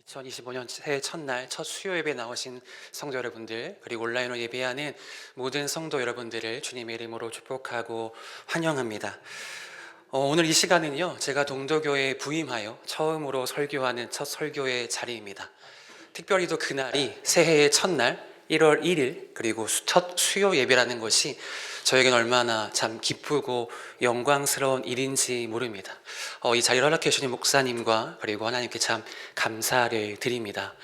2025년 새해 첫날 첫 수요 예배 나오신 성도 여러분들, 그리고 온라인으로 예배하는 모든 성도 여러분들을 주님의 이름으로 축복하고 환영합니다. 오늘 이 시간은요, 제가 동도교회에 부임하여 처음으로 설교하는 첫 설교의 자리입니다. 특별히도 그날이 새해의 첫날 1월 1일 그리고 첫 수요 예배라는 것이 저에게는 얼마나 참 기쁘고 영광스러운 일인지 모릅니다. 이 자리를 허락해 주신 목사님과 그리고 하나님께 참 감사를 드립니다.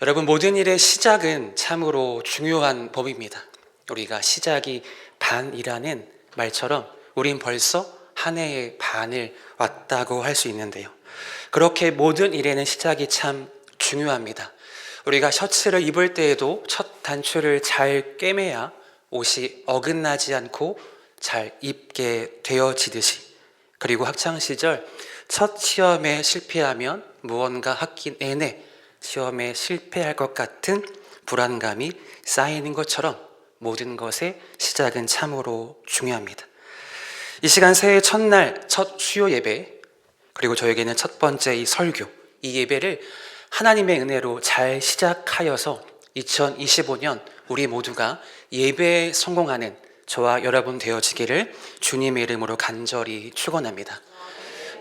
여러분, 모든 일의 시작은 참으로 중요한 법입니다. 우리가 시작이 반이라는 말처럼 우린 벌써 한 해의 반을 왔다고 할 수 있는데요, 그렇게 모든 일에는 시작이 참 중요합니다. 우리가 셔츠를 입을 때에도 첫 단추를 잘 꿰매야 옷이 어긋나지 않고 잘 입게 되어지듯이, 그리고 학창시절 첫 시험에 실패하면 무언가 학기 내내 시험에 실패할 것 같은 불안감이 쌓이는 것처럼 모든 것의 시작은 참으로 중요합니다. 이 시간 새해 첫날 첫 수요 예배, 그리고 저에게는 첫 번째 이 설교, 이 예배를 하나님의 은혜로 잘 시작하여서 2025년 우리 모두가 예배에 성공하는 저와 여러분 되어지기를 주님의 이름으로 간절히 축원합니다.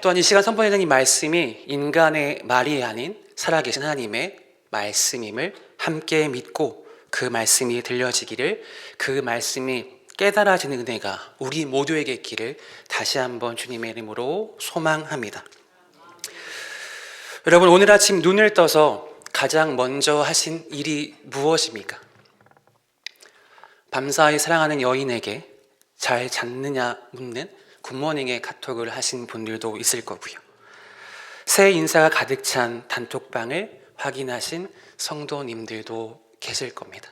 또한 이 시간 선포되는 이 말씀이 인간의 말이 아닌 살아계신 하나님의 말씀임을 함께 믿고 그 말씀이 들려지기를, 그 말씀이 깨달아지는 은혜가 우리 모두에게 있기를 다시 한번 주님의 이름으로 소망합니다. 여러분, 오늘 아침 눈을 떠서 가장 먼저 하신 일이 무엇입니까? 밤사이 사랑하는 여인에게 잘 잤느냐 묻는 굿모닝의 카톡을 하신 분들도 있을 거고요, 새해 인사가 가득 찬 단톡방을 확인하신 성도님들도 계실 겁니다.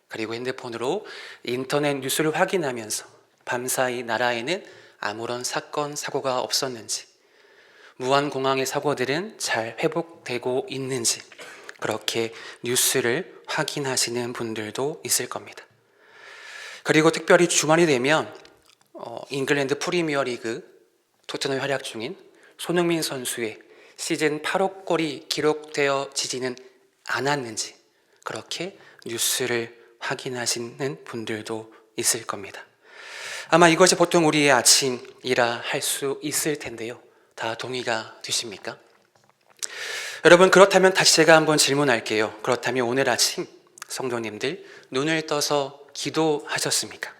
그리고 핸드폰으로 인터넷 뉴스를 확인하면서 밤사이 나라에는 아무런 사건, 사고가 없었는지, 무안공항의 사고들은 잘 회복되고 있는지 그렇게 뉴스를 확인하시는 분들도 있을 겁니다. 그리고 특별히 주말이 되면 잉글랜드 프리미어리그 토트넘 활약 중인 손흥민 선수의 시즌 8억 골이 기록되어지지는 않았는지 그렇게 뉴스를 확인하시는 분들도 있을 겁니다. 아마 이것이 보통 우리의 아침이라 할 수 있을 텐데요, 다 동의가 되십니까? 여러분, 그렇다면 다시 제가 한번 질문할게요. 그렇다면 오늘 아침 성도님들 눈을 떠서 기도하셨습니까?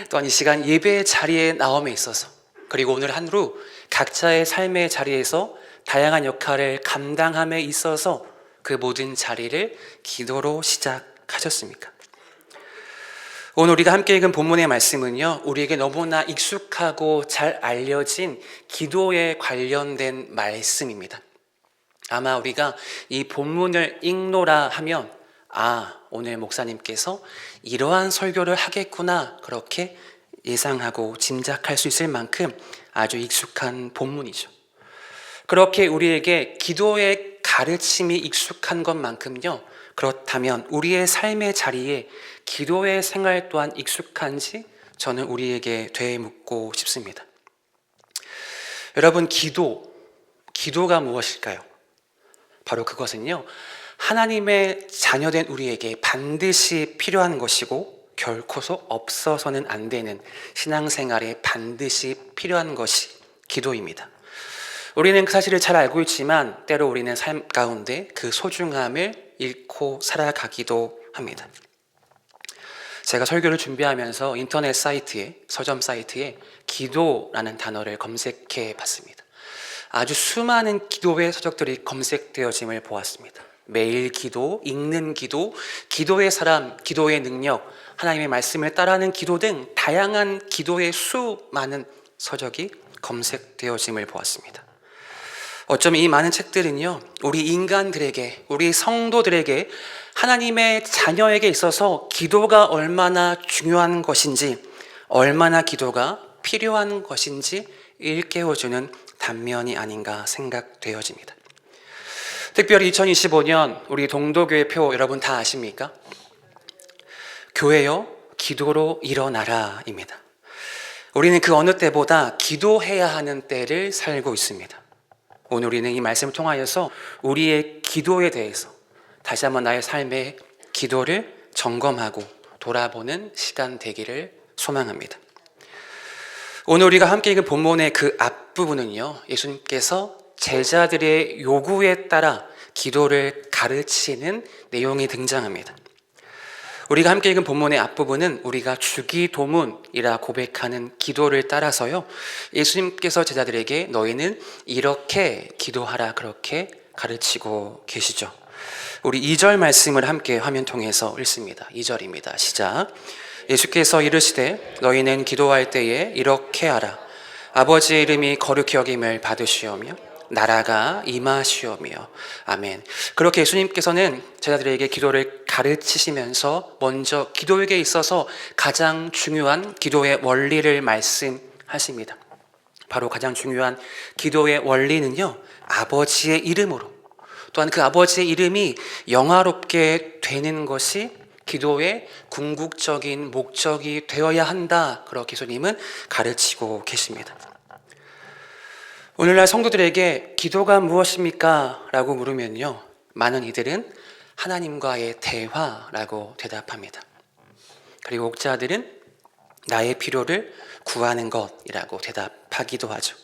또한 이 시간 예배의 자리에 나옴에 있어서, 그리고 오늘 하루 각자의 삶의 자리에서 다양한 역할을 감당함에 있어서 그 모든 자리를 기도로 시작하셨습니까? 오늘 우리가 함께 읽은 본문의 말씀은요, 우리에게 너무나 익숙하고 잘 알려진 기도에 관련된 말씀입니다. 아마 우리가 이 본문을 읽노라 하면 오늘 목사님께서 이러한 설교를 하겠구나, 그렇게 예상하고 짐작할 수 있을 만큼 아주 익숙한 본문이죠. 그렇게 우리에게 기도의 가르침이 익숙한 것만큼요, 그렇다면 우리의 삶의 자리에 기도의 생활 또한 익숙한지 저는 우리에게 되묻고 싶습니다. 여러분, 기도가 무엇일까요? 바로 그것은요, 하나님의 자녀된 우리에게 반드시 필요한 것이고 결코서 없어서는 안 되는 신앙생활에 반드시 필요한 것이 기도입니다. 우리는 그 사실을 잘 알고 있지만 때로 우리는 삶 가운데 그 소중함을 잃고 살아가기도 합니다. 제가 설교를 준비하면서 인터넷 사이트에, 서점 사이트에 기도라는 단어를 검색해 봤습니다. 아주 수많은 기도의 서적들이 검색되어짐을 보았습니다. 매일 기도, 읽는 기도, 기도의 사람, 기도의 능력, 하나님의 말씀을 따라하는 기도 등 다양한 기도의 수많은 서적이 검색되어짐을 보았습니다. 어쩌면 이 많은 책들은요, 우리 인간들에게, 우리 성도들에게, 하나님의 자녀에게 있어서 기도가 얼마나 중요한 것인지, 얼마나 기도가 필요한 것인지 일깨워주는 단면이 아닌가 생각되어집니다. 특별히 2025년 우리 동도교회 표 여러분 다 아십니까? 교회여 기도로 일어나라 입니다. 우리는 그 어느 때보다 기도해야 하는 때를 살고 있습니다. 오늘 우리는 이 말씀을 통하여서 우리의 기도에 대해서 다시 한번 나의 삶의 기도를 점검하고 돌아보는 시간 되기를 소망합니다. 오늘 우리가 함께 읽은 본문의 그 앞부분은요, 예수님께서 제자들의 요구에 따라 기도를 가르치는 내용이 등장합니다. 우리가 함께 읽은 본문의 앞부분은 우리가 주기도문이라 고백하는 기도를 따라서요, 예수님께서 제자들에게 너희는 이렇게 기도하라 그렇게 가르치고 계시죠. 우리 2절 말씀을 함께 화면 통해서 읽습니다. 2절입니다. 시작. 예수께서 이르시되 너희는 기도할 때에 이렇게 하라. 아버지의 이름이 거룩히 여김을 받으시오며 나라가 임하시오며. 아멘. 그렇게 예수님께서는 제자들에게 기도를 가르치시면서 먼저 기도에 있어서 가장 중요한 기도의 원리를 말씀하십니다. 바로 가장 중요한 기도의 원리는요, 아버지의 이름으로, 또한 그 아버지의 이름이 영화롭게 되는 것이 기도의 궁극적인 목적이 되어야 한다. 그렇게 예수님은 가르치고 계십니다. 오늘날 성도들에게 기도가 무엇입니까? 라고 물으면요, 많은 이들은 하나님과의 대화라고 대답합니다. 그리고 옥자들은 나의 필요를 구하는 것이라고 대답하기도 하죠.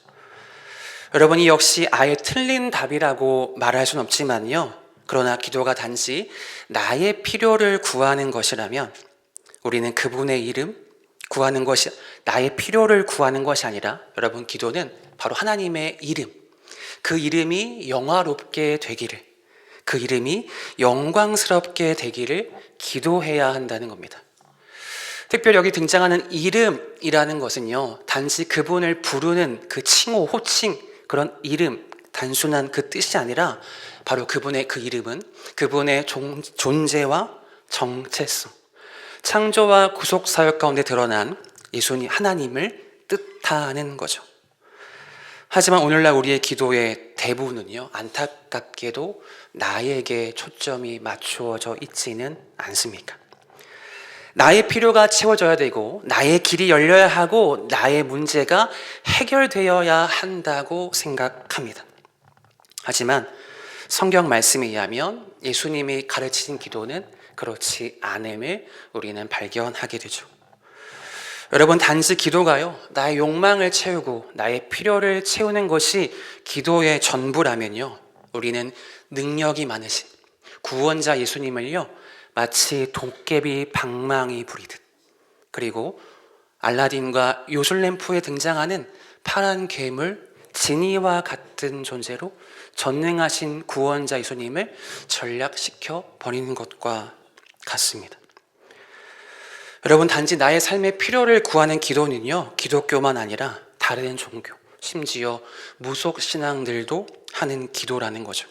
여러분, 이 역시 아예 틀린 답이라고 말할 수는 없지만요, 그러나 기도가 단지 나의 필요를 구하는 것이라면 우리는 그분의 이름 구하는 것이, 나의 필요를 구하는 것이 아니라 여러분, 기도는 바로 하나님의 이름, 그 이름이 영화롭게 되기를, 그 이름이 영광스럽게 되기를 기도해야 한다는 겁니다. 특별히 여기 등장하는 이름이라는 것은요, 단지 그분을 부르는 그 칭호, 호칭, 그런 이름, 단순한 그 뜻이 아니라 바로 그분의 그 이름은 그분의 존재와 정체성, 창조와 구속 사역 가운데 드러난 예수님 하나님을 뜻하는 거죠. 하지만 오늘날 우리의 기도의 대부분은요, 안타깝게도 나에게 초점이 맞추어져 있지는 않습니까? 나의 필요가 채워져야 되고 나의 길이 열려야 하고 나의 문제가 해결되어야 한다고 생각합니다. 하지만 성경 말씀에 의하면 예수님이 가르치신 기도는 그렇지 않음을 우리는 발견하게 되죠. 여러분, 단지 기도가요, 나의 욕망을 채우고 나의 필요를 채우는 것이 기도의 전부라면요, 우리는 능력이 많으신 구원자 예수님을요, 마치 도깨비 방망이 부리듯, 그리고 알라딘과 요술램프에 등장하는 파란 괴물 지니와 같은 존재로 전능하신 구원자 예수님을 전락시켜 버리는 것과 같습니다. 여러분, 단지 나의 삶의 필요를 구하는 기도는요, 기독교만 아니라 다른 종교, 심지어 무속 신앙들도 하는 기도라는 거죠.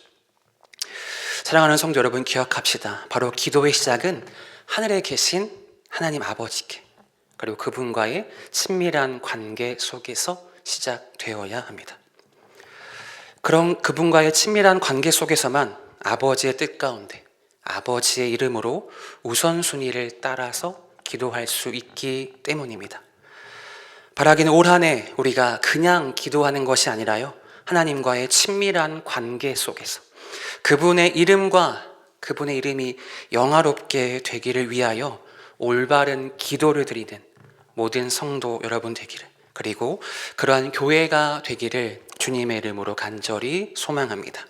사랑하는 성도 여러분, 기억합시다. 바로 기도의 시작은 하늘에 계신 하나님 아버지께, 그리고 그분과의 친밀한 관계 속에서 시작되어야 합니다. 그럼 그분과의 친밀한 관계 속에서만 아버지의 뜻 가운데 아버지의 이름으로 우선순위를 따라서 기도할 수 있기 때문입니다. 바라기는 올 한 해 우리가 그냥 기도하는 것이 아니라요, 하나님과의 친밀한 관계 속에서 그분의 이름과 그분의 이름이 영화롭게 되기를 위하여 올바른 기도를 드리는 모든 성도 여러분 되기를, 그리고 그러한 교회가 되기를 주님의 이름으로 간절히 소망합니다.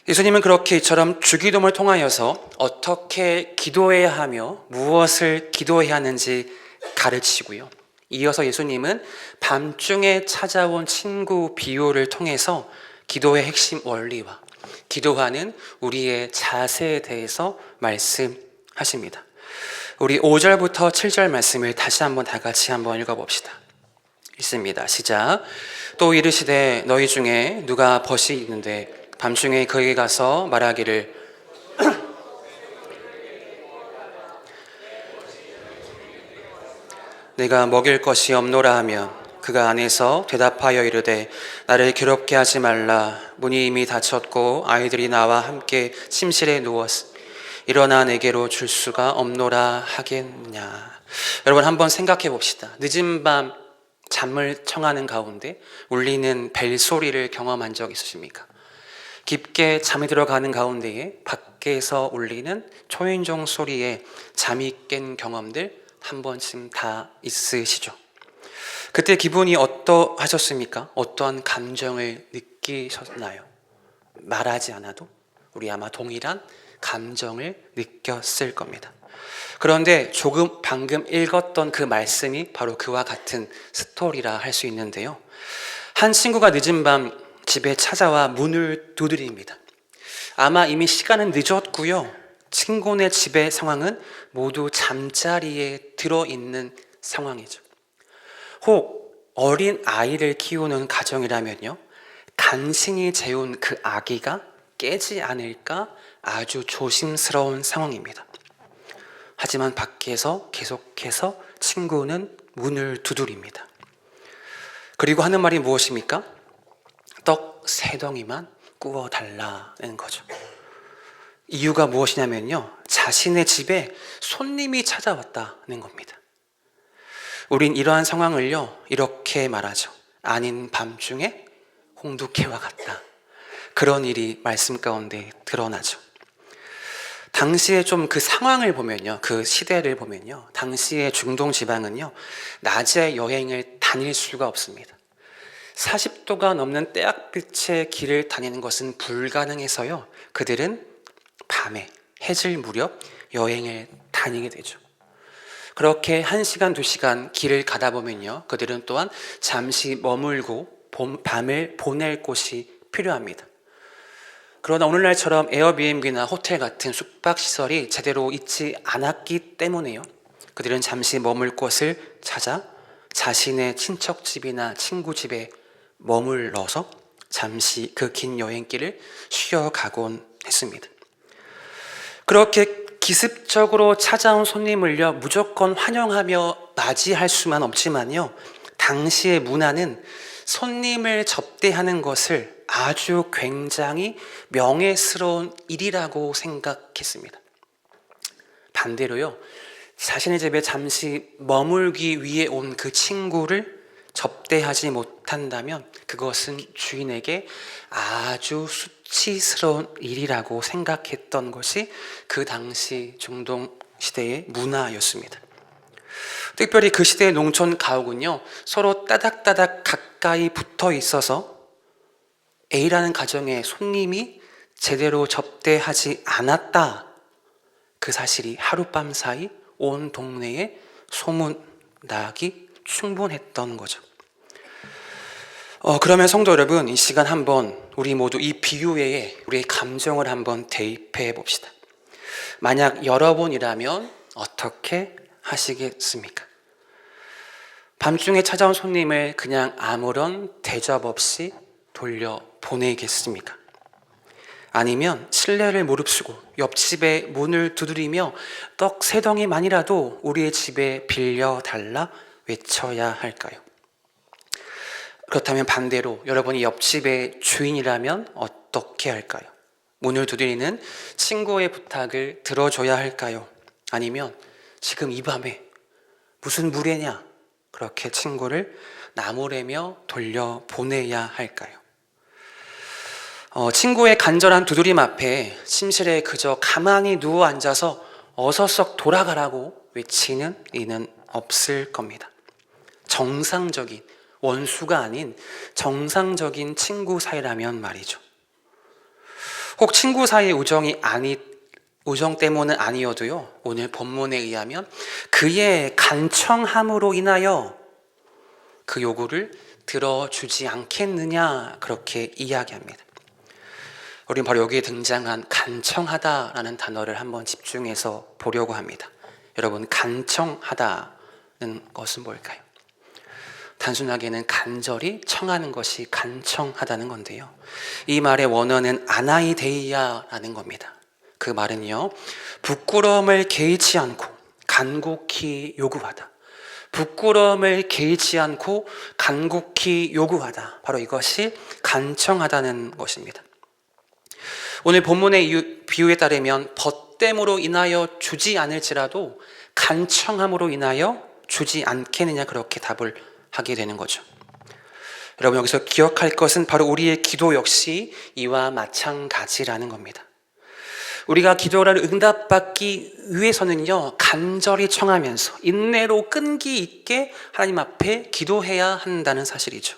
예수님은 그렇게 이처럼 주기도문을 통하여서 어떻게 기도해야 하며 무엇을 기도해야 하는지 가르치고요, 이어서 예수님은 밤중에 찾아온 친구 비유를 통해서 기도의 핵심 원리와 기도하는 우리의 자세에 대해서 말씀하십니다. 우리 5절부터 7절 말씀을 다시 한번 다 같이 한번 읽어봅시다. 읽습니다. 시작. 또 이르시되 너희 중에 누가 벗이 있는데 밤중에 그에게 가서 말하기를 내가 먹일 것이 없노라 하면 그가 안에서 대답하여 이르되 나를 괴롭게 하지 말라. 문이 이미 닫혔고 아이들이 나와 함께 침실에 누웠으니 일어나 내게로 줄 수가 없노라 하겠느냐. 여러분, 한번 생각해 봅시다. 늦은 밤 잠을 청하는 가운데 울리는 벨소리를 경험한 적 있으십니까? 깊게 잠이 들어가는 가운데에 밖에서 울리는 초인종 소리에 잠이 깬 경험들 한 번쯤 다 있으시죠? 그때 기분이 어떠하셨습니까? 어떠한 감정을 느끼셨나요? 말하지 않아도 우리 아마 동일한 감정을 느꼈을 겁니다. 그런데 조금 방금 읽었던 그 말씀이 바로 그와 같은 스토리라 할 수 있는데요. 한 친구가 늦은 밤 집에 찾아와 문을 두드립니다. 아마 이미 시간은 늦었고요. 친구네 집의 상황은 모두 잠자리에 들어있는 상황이죠. 혹 어린 아이를 키우는 가정이라면요, 간신히 재운 그 아기가 깨지 않을까 아주 조심스러운 상황입니다. 하지만 밖에서 계속해서 친구는 문을 두드립니다. 그리고 하는 말이 무엇입니까? 떡 3덩이만 구워달라는 거죠. 이유가 무엇이냐면요, 자신의 집에 손님이 찾아왔다는 겁니다. 우린 이러한 상황을요, 이렇게 말하죠. 아닌 밤중에 홍두깨와 같다. 그런 일이 말씀 가운데 드러나죠. 당시에 좀 그 상황을 보면요, 그 시대를 보면요, 당시의 중동 지방은요, 낮에 여행을 다닐 수가 없습니다. 40도가 넘는 때약빛의 길을 다니는 것은 불가능해서요, 그들은 밤에 해질 무렵 여행을 다니게 되죠. 그렇게 1시간, 2시간 길을 가다 보면요, 그들은 또한 잠시 머물고 밤을 보낼 곳이 필요합니다. 그러나 오늘날처럼 에어비앤비나 호텔 같은 숙박시설이 제대로 있지 않았기 때문에요, 그들은 잠시 머물 곳을 찾아 자신의 친척집이나 친구집에 머물러서 잠시 그 긴 여행길을 쉬어가곤 했습니다. 그렇게 기습적으로 찾아온 손님을요, 무조건 환영하며 맞이할 수만 없지만요, 당시의 문화는 손님을 접대하는 것을 아주 굉장히 명예스러운 일이라고 생각했습니다. 반대로요, 자신의 집에 잠시 머물기 위해 온 그 친구를 접대하지 못한다면 그것은 주인에게 아주 수치스러운 일이라고 생각했던 것이 그 당시 중동 시대의 문화였습니다. 특별히 그 시대의 농촌 가옥은요, 서로 따닥따닥 가까이 붙어 있어서 A라는 가정의 손님이 제대로 접대하지 않았다, 그 사실이 하룻밤 사이 온 동네에 소문나기 충분했던 거죠. 그러면 성도 여러분, 이 시간 한번 우리 모두 이 비유에 우리의 감정을 한번 대입해 봅시다. 만약 여러분이라면 어떻게 하시겠습니까? 밤중에 찾아온 손님을 그냥 아무런 대접 없이 돌려 보내겠습니까? 아니면 신뢰를 무릅쓰고 옆집에 문을 두드리며 떡 3덩이만이라도 우리의 집에 빌려달라 외쳐야 할까요? 그렇다면 반대로 여러분이 옆집의 주인이라면 어떻게 할까요? 문을 두드리는 친구의 부탁을 들어줘야 할까요? 아니면 지금 이 밤에 무슨 무례냐, 그렇게 친구를 나무래며 돌려보내야 할까요? 친구의 간절한 두드림 앞에 침실에 그저 가만히 누워 앉아서 어서 썩 돌아가라고 외치는 이는 없을 겁니다. 정상적인, 원수가 아닌 정상적인 친구 사이라면 말이죠. 혹 친구 사이의 우정 때문은 아니어도요, 오늘 본문에 의하면 그의 간청함으로 인하여 그 요구를 들어주지 않겠느냐, 그렇게 이야기합니다. 우린 바로 여기에 등장한 간청하다라는 단어를 한번 집중해서 보려고 합니다. 여러분, 간청하다는 것은 뭘까요? 단순하게는 간절히 청하는 것이 간청하다는 건데요, 이 말의 원어는 아나이데이아라는 겁니다. 그 말은요, 부끄러움을 개의치 않고 간곡히 요구하다, 부끄러움을 개의치 않고 간곡히 요구하다, 바로 이것이 간청하다는 것입니다. 오늘 본문의 비유에 따르면 벗됨으로 인하여 주지 않을지라도 간청함으로 인하여 주지 않겠느냐, 그렇게 답을 하게 되는 거죠. 여러분, 여기서 기억할 것은 바로 우리의 기도 역시 이와 마찬가지라는 겁니다. 우리가 기도를 응답받기 위해서는요, 간절히 청하면서 인내로 끈기 있게 하나님 앞에 기도해야 한다는 사실이죠.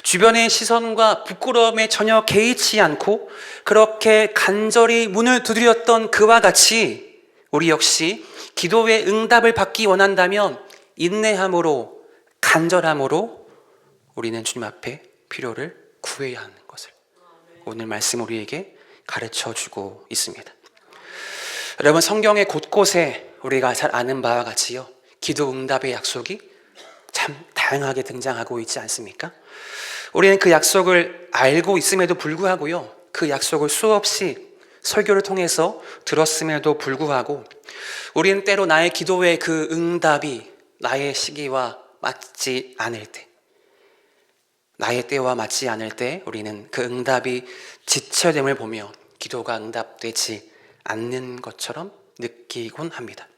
주변의 시선과 부끄러움에 전혀 개의치 않고 그렇게 간절히 문을 두드렸던 그와 같이 우리 역시 기도의 응답을 받기 원한다면 인내함으로, 간절함으로 우리는 주님 앞에 필요를 구해야 하는 것을 오늘 말씀 우리에게 가르쳐주고 있습니다. 여러분, 성경의 곳곳에 우리가 잘 아는 바와 같이요, 기도 응답의 약속이 참 다양하게 등장하고 있지 않습니까? 우리는 그 약속을 알고 있음에도 불구하고요, 그 약속을 수없이 설교를 통해서 들었음에도 불구하고 우리는 때로 나의 기도의 그 응답이 나의 시기와 맞지 않을 때, 나의 때와 맞지 않을 때 우리는 그 응답이 지체됨을 보며 기도가 응답되지 않는 것처럼 느끼곤 합니다.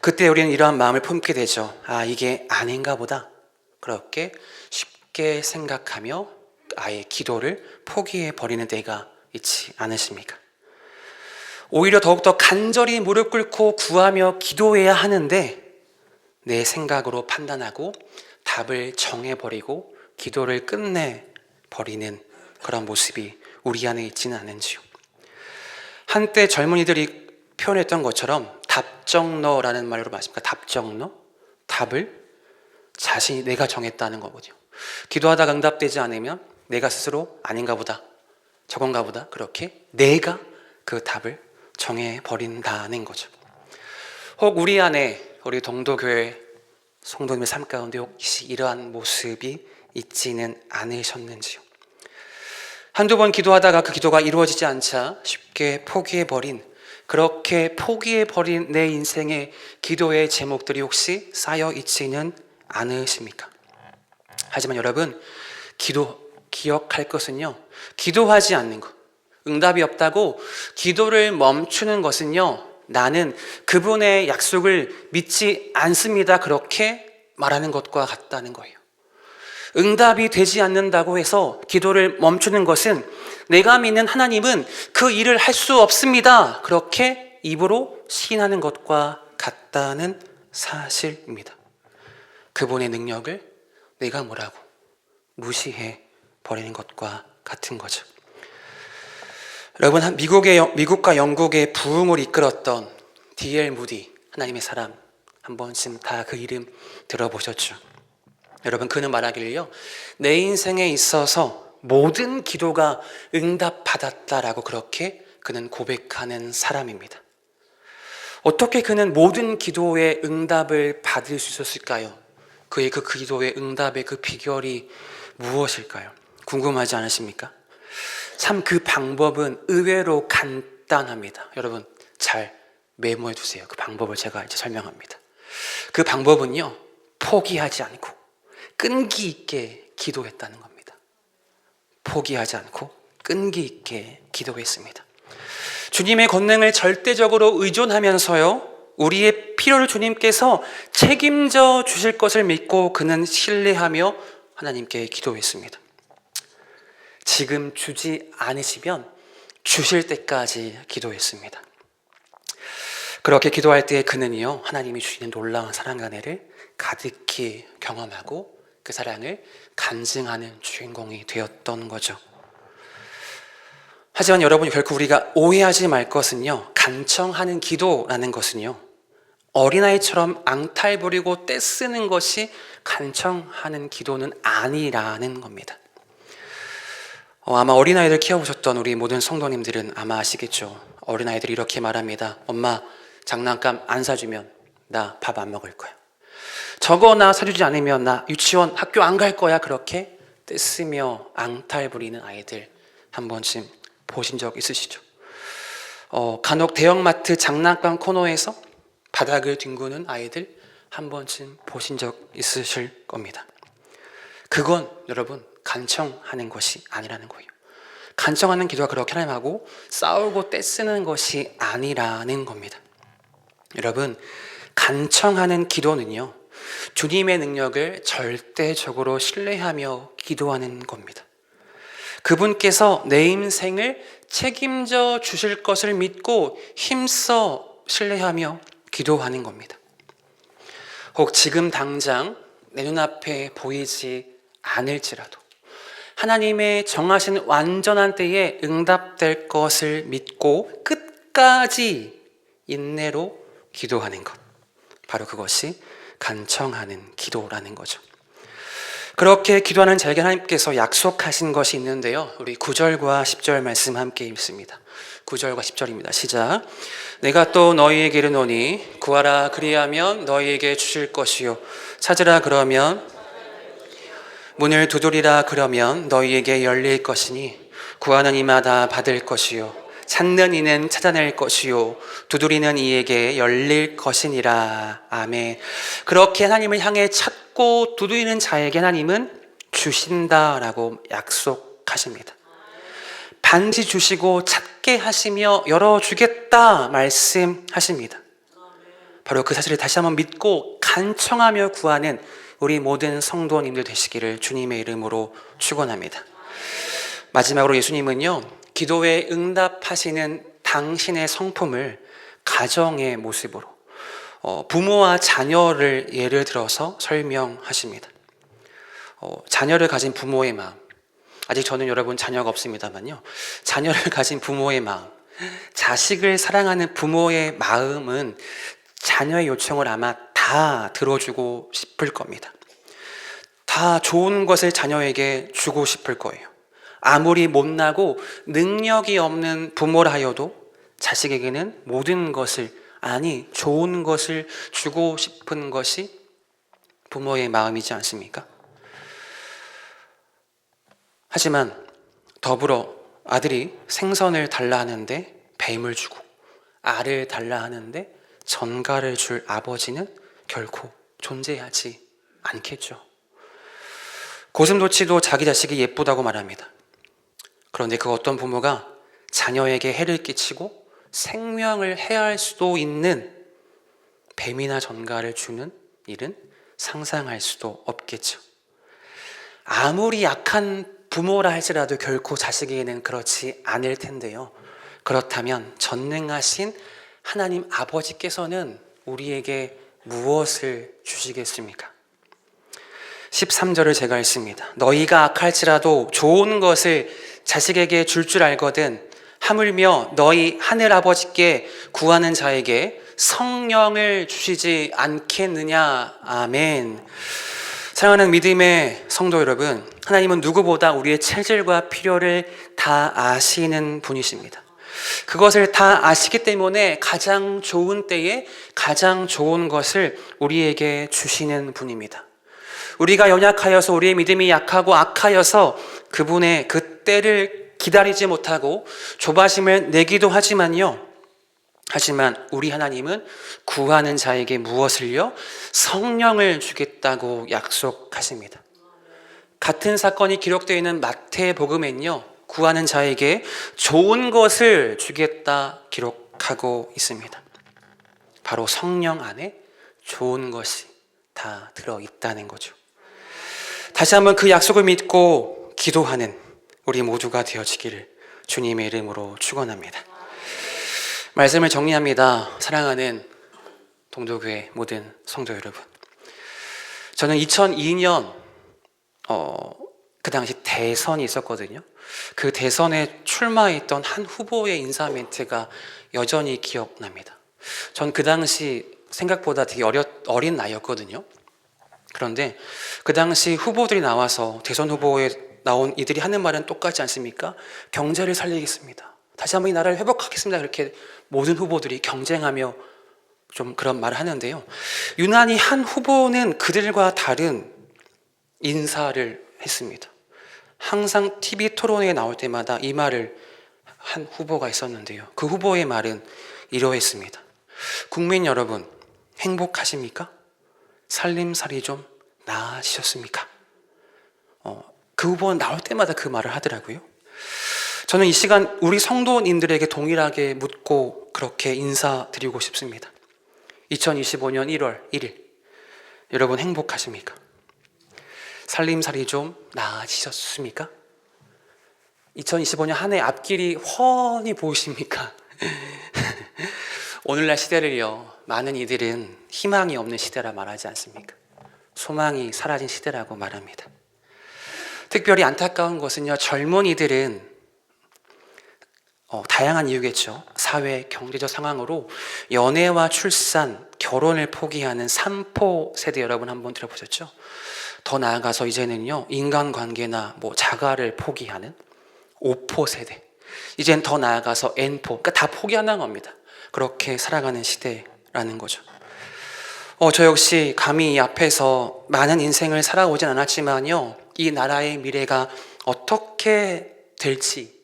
그때 우리는 이러한 마음을 품게 되죠. 이게 아닌가 보다. 그렇게 쉽게 생각하며 아예 기도를 포기해 버리는 때가 있지 않으십니까? 오히려 더욱더 간절히 무릎 꿇고 구하며 기도해야 하는데 내 생각으로 판단하고 답을 정해버리고 기도를 끝내버리는 그런 모습이 우리 안에 있지는 않은지요. 한때 젊은이들이 표현했던 것처럼 답정너라는 말로 말씀합니다. 답정너? 답을 자신이 내가 정했다는 거거든요. 기도하다가 응답되지 않으면 내가 스스로 아닌가 보다, 저건가 보다, 그렇게 내가 그 답을 정해버린다는 거죠. 혹 우리 안에, 우리 동도교회 성도님의 삶 가운데 혹시 이러한 모습이 있지는 않으셨는지요? 한두 번 기도하다가 그 기도가 이루어지지 않자 쉽게 포기해버린, 그렇게 포기해버린 내 인생의 기도의 제목들이 혹시 쌓여 있지는 않으십니까? 하지만 여러분, 기억할 것은요, 기도하지 않는 것, 응답이 없다고 기도를 멈추는 것은요, 나는 그분의 약속을 믿지 않습니다, 그렇게 말하는 것과 같다는 거예요. 응답이 되지 않는다고 해서 기도를 멈추는 것은 내가 믿는 하나님은 그 일을 할 수 없습니다, 그렇게 입으로 시인하는 것과 같다는 사실입니다. 그분의 능력을 내가 뭐라고 무시해 버리는 것과 같은 거죠. 여러분, 미국과 영국의 부흥을 이끌었던 D.L. 무디, 하나님의 사람, 한 번쯤 다 그 이름 들어보셨죠? 여러분, 그는 말하기를요, 내 인생에 있어서 모든 기도가 응답받았다라고 그렇게 그는 고백하는 사람입니다. 어떻게 그는 모든 기도의 응답을 받을 수 있었을까요? 그의 그 기도의 응답의 그 비결이 무엇일까요? 궁금하지 않으십니까? 참 그 방법은 의외로 간단합니다. 여러분, 잘 메모해 두세요. 그 방법을 제가 이제 설명합니다. 그 방법은요, 포기하지 않고 끈기 있게 기도했다는 겁니다. 포기하지 않고 끈기 있게 기도했습니다. 주님의 권능을 절대적으로 의존하면서요, 우리의 필요를 주님께서 책임져 주실 것을 믿고 그는 신뢰하며 하나님께 기도했습니다. 지금 주지 않으시면 주실 때까지 기도했습니다. 그렇게 기도할 때 그는요, 하나님이 주시는 놀라운 사랑과 은혜를 가득히 경험하고 그 사랑을 간증하는 주인공이 되었던 거죠. 하지만 여러분, 결코 우리가 오해하지 말 것은요, 간청하는 기도라는 것은요, 어린아이처럼 앙탈 부리고 떼쓰는 것이 간청하는 기도는 아니라는 겁니다. 아마 어린아이들 키워보셨던 우리 모든 성도님들은 아마 아시겠죠. 어린아이들이 이렇게 말합니다. 엄마, 장난감 안 사주면 나 밥 안 먹을 거야. 저거 나 사주지 않으면 나 유치원 학교 안 갈 거야. 그렇게 떼쓰며 앙탈 부리는 아이들 한 번쯤 보신 적 있으시죠? 간혹 대형마트 장난감 코너에서 바닥을 뒹구는 아이들 한 번쯤 보신 적 있으실 겁니다. 그건 여러분, 간청하는 것이 아니라는 거예요. 간청하는 기도가 그렇게 하나님하고 싸우고 떼쓰는 것이 아니라는 겁니다. 여러분, 간청하는 기도는요, 주님의 능력을 절대적으로 신뢰하며 기도하는 겁니다. 그분께서 내 인생을 책임져 주실 것을 믿고 힘써 신뢰하며 기도하는 겁니다. 혹 지금 당장 내 눈앞에 보이지 않을지라도 하나님의 정하신 완전한 때에 응답될 것을 믿고 끝까지 인내로 기도하는 것, 바로 그것이 간청하는 기도라는 거죠. 그렇게 기도하는 자에게 하나님께서 약속하신 것이 있는데요, 우리 9절과 10절 말씀 함께 읽습니다. 9절과 10절입니다. 시작. 내가 또 너희에게 이르노니 구하라 그리하면 너희에게 주실 것이요 찾으라 그러면 문을 두드리라 그러면 너희에게 열릴 것이니 구하는 이마다 받을 것이요 찾는 이는 찾아낼 것이요 두드리는 이에게 열릴 것이니라. 아멘. 그렇게 하나님을 향해 찾고 두드리는 자에게 하나님은 주신다라고 약속하십니다. 반드시 주시고 찾게 하시며 열어주겠다 말씀하십니다. 바로 그 사실을 다시 한번 믿고 간청하며 구하는 우리 모든 성도님들 되시기를 주님의 이름으로 축원합니다. 마지막으로 예수님은요, 기도에 응답하시는 당신의 성품을 가정의 모습으로 부모와 자녀를 예를 들어서 설명하십니다. 자녀를 가진 부모의 마음, 아직 저는 여러분 자녀가 없습니다만요, 자녀를 가진 부모의 마음, 자식을 사랑하는 부모의 마음은 자녀의 요청을 아마 다 들어주고 싶을 겁니다. 다 좋은 것을 자녀에게 주고 싶을 거예요. 아무리 못나고 능력이 없는 부모라 하여도 자식에게는 모든 것을, 아니 좋은 것을 주고 싶은 것이 부모의 마음이지 않습니까? 하지만 더불어 아들이 생선을 달라 하는데 뱀을 주고 알을 달라 하는데 전갈을 줄 아버지는 결코 존재하지 않겠죠. 고슴도치도 자기 자식이 예쁘다고 말합니다. 그런데 그 어떤 부모가 자녀에게 해를 끼치고 생명을 해할 수도 있는 뱀이나 전갈을 주는 일은 상상할 수도 없겠죠. 아무리 약한 부모라 할지라도 결코 자식에게는 그렇지 않을 텐데요. 그렇다면 전능하신 하나님 아버지께서는 우리에게 무엇을 주시겠습니까? 13절을 제가 읽습니다. 너희가 악할지라도 좋은 것을 자식에게 줄 알거든 하물며 너희 하늘 아버지께 구하는 자에게 성령을 주시지 않겠느냐. 아멘. 사랑하는 믿음의 성도 여러분, 하나님은 누구보다 우리의 체질과 필요를 다 아시는 분이십니다. 그것을 다 아시기 때문에 가장 좋은 때에 가장 좋은 것을 우리에게 주시는 분입니다. 우리가 연약하여서, 우리의 믿음이 약하고 악하여서 그분의 그 때를 기다리지 못하고 조바심을 내기도 하지만요, 하지만 우리 하나님은 구하는 자에게 무엇을요? 성령을 주겠다고 약속하십니다. 같은 사건이 기록되어 있는 마태복음엔요, 구하는 자에게 좋은 것을 주겠다 기록하고 있습니다. 바로 성령 안에 좋은 것이 다 들어있다는 거죠. 다시 한번 그 약속을 믿고 기도하는 우리 모두가 되어지기를 주님의 이름으로 축원합니다. 말씀을 정리합니다. 사랑하는 동도교회 모든 성도 여러분, 저는 2002년 그 당시 대선이 있었거든요. 그 대선에 출마했던 한 후보의 인사 멘트가 여전히 기억납니다. 전 그 당시 생각보다 되게 어린 나이였거든요. 그런데 그 당시 후보들이 나와서 대선 후보에 나온 이들이 하는 말은 똑같지 않습니까? 경제를 살리겠습니다. 다시 한번 이 나라를 회복하겠습니다. 그렇게 모든 후보들이 경쟁하며 좀 그런 말을 하는데요. 유난히 한 후보는 그들과 다른 인사를 했습니다. 항상 TV 토론회에 나올 때마다 이 말을 한 후보가 있었는데요. 그 후보의 말은 이러했습니다. 국민 여러분, 행복하십니까? 살림살이 좀 나아지셨습니까? 그 후보는 나올 때마다 그 말을 하더라고요. 저는 이 시간 우리 성도님들에게 동일하게 묻고 그렇게 인사드리고 싶습니다. 2025년 1월 1일 여러분 행복하십니까? 살림살이 좀 나아지셨습니까? 2025년 한 해 앞길이 훤히 보이십니까? 오늘날 시대를요, 많은 이들은 희망이 없는 시대라 말하지 않습니까? 소망이 사라진 시대라고 말합니다. 특별히 안타까운 것은요, 젊은이들은 다양한 이유겠죠. 사회, 경제적 상황으로 연애와 출산, 결혼을 포기하는 3포 세대 여러분 한번 들어보셨죠? 더 나아가서 이제는요, 인간관계나 자가를 포기하는 5포 세대. 이젠 더 나아가서 N포, 그러니까 다 포기하는 겁니다. 그렇게 살아가는 시대라는 거죠. 저 역시 감히 이 앞에서 많은 인생을 살아오진 않았지만요, 이 나라의 미래가 어떻게 될지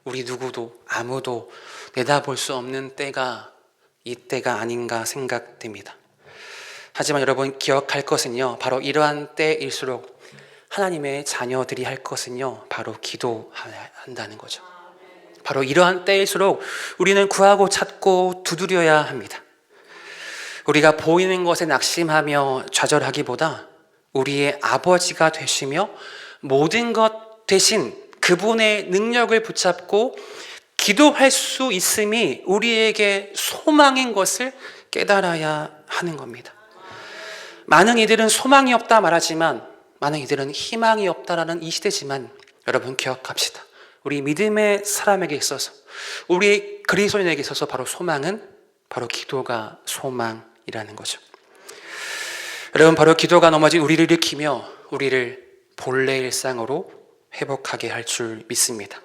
우리 누구도 아무도 내다볼 수 없는 때가 이때가 아닌가 생각됩니다. 하지만 여러분 기억할 것은요, 바로 이러한 때일수록 하나님의 자녀들이 할 것은요, 바로 기도한다는 거죠. 바로 이러한 때일수록 우리는 구하고 찾고 두드려야 합니다. 우리가 보이는 것에 낙심하며 좌절하기보다 우리의 아버지가 되시며 모든 것 대신 그분의 능력을 붙잡고 기도할 수 있음이 우리에게 소망인 것을 깨달아야 하는 겁니다. 많은 이들은 소망이 없다 말하지만 많은 이들은 희망이 없다라는 이 시대지만 여러분 기억합시다. 우리 믿음의 사람에게 있어서, 우리 그리스도인에게 있어서 바로 소망은 바로 기도가 소망이라는 거죠. 여러분 바로 기도가 넘어진 우리를 일으키며 우리를 본래 일상으로 회복하게 할 줄 믿습니다.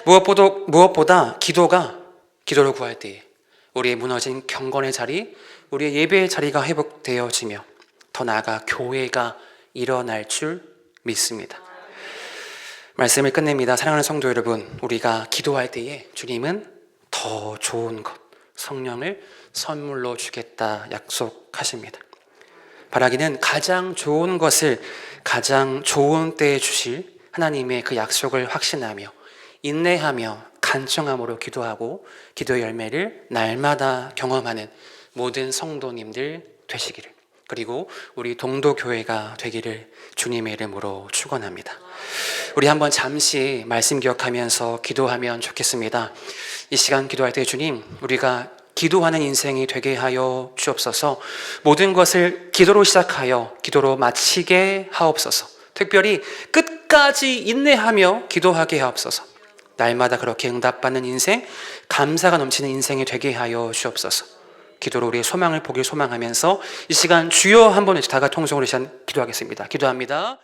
무엇보다 기도로 구할 때에 우리의 무너진 경건의 자리, 우리의 예배의 자리가 회복되어지며 더 나아가 교회가 일어날 줄 믿습니다. 말씀을 끝냅니다. 사랑하는 성도 여러분, 우리가 기도할 때에 주님은 더 좋은 것, 성령을 선물로 주겠다 약속하십니다. 바라기는 가장 좋은 것을 가장 좋은 때에 주실 하나님의 그 약속을 확신하며 인내하며 간청함으로 기도하고 기도의 열매를 날마다 경험하는 모든 성도님들 되시기를, 그리고 우리 동도교회가 되기를 주님의 이름으로 축원합니다. 우리 한번 잠시 말씀 기억하면서 기도하면 좋겠습니다. 이 시간 기도할 때 주님, 우리가 기도하는 인생이 되게 하여 주옵소서. 모든 것을 기도로 시작하여 기도로 마치게 하옵소서. 특별히 끝까지 인내하며 기도하게 하옵소서. 날마다 그렇게 응답받는 인생, 감사가 넘치는 인생이 되게 하여 주옵소서. 기도로 우리의 소망을 보길 소망하면서 이 시간 주여 한번 다가 통성으로 기도하겠습니다. 기도합니다.